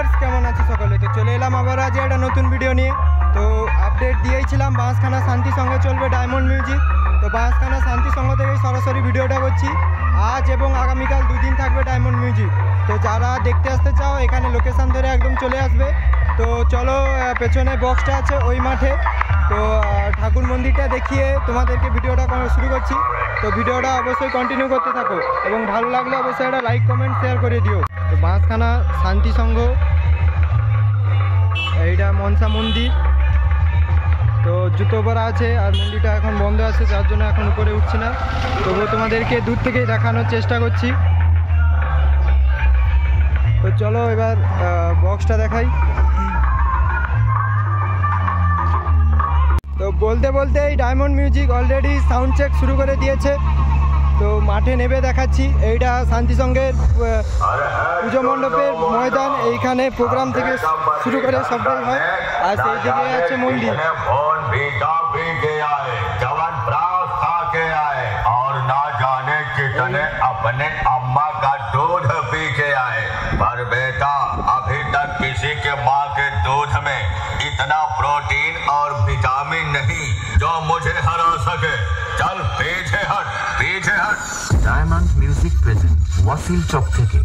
Viewers, কেমন আছে সকলে? তো চলে এলাম আবার আজ একটা নতুন ভিডিও নিয়ে। তো আপডেট দিয়েছিলাম বাঁশখানা শান্তি সঙ্গে চলবে ডায়মন্ড মিউজিক। তো বাঁশখানা শান্তি সঙ্গ থেকেই সরাসরি ভিডিওটা করছি। আজ এবং আগামীকাল দুদিন থাকবে ডায়মন্ড মিউজিক। তো যারা দেখতে আসতে চাও এখানে লোকেশান ধরে একদম চলে আসবে। তো চলো, পেছনে বক্সটা আছে ওই মাঠে। তো ঠাকুর মন্দিরটা দেখিয়ে তোমাদেরকে ভিডিওটা শুরু করছি। তো ভিডিওটা অবশ্যই কন্টিনিউ করতে থাকো এবং ভালো লাগলে অবশ্যই একটা লাইক কমেন্ট শেয়ার করে দিও। তো বাঁশখানা শান্তি সংঘ, এইটা মনসা মন্দির। তো জুতো পরা আছে আর মন্দিরটা এখন বন্ধ আছে, যার জন্য এখন উপরে উঠছি না। তবুও তোমাদেরকে দূর থেকেই দেখানোর চেষ্টা করছি। তো চলো এবার বক্সটা দেখাই। তো বলতে বলতে এই diamond music already sound check শুরু করে দিয়েছে। তো মাঠে নেমে দেখাচ্ছি, এইটা শান্তি সংঘের পুজো মণ্ডপের ময়দান। এইখানে প্রোগ্রাম থেকে শুরু করে সবটাই হয়। আর সেই দিকে আছে মন্দির। अपने अम्मा का दूध पी के आए, पर बेटा अभी तक किसी के माँ के दूध में इतना प्रोटीन और विटामिन नहीं जो मुझे हरा सके। चल पीछे हट, पीछे हट। डायमंड म्यूजिक प्रेजेंट वसील चौक থেকে।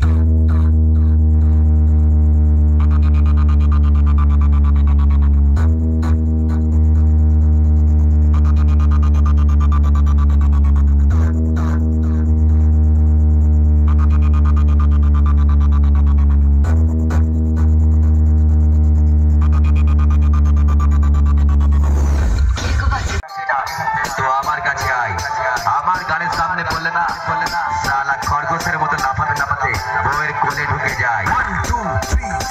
আমার গানের সামনে বললে না শালা খরগোশের মতো লাফাতে লাফাতে বউয়ের কোলে ঢুকে যায়। 1 2 3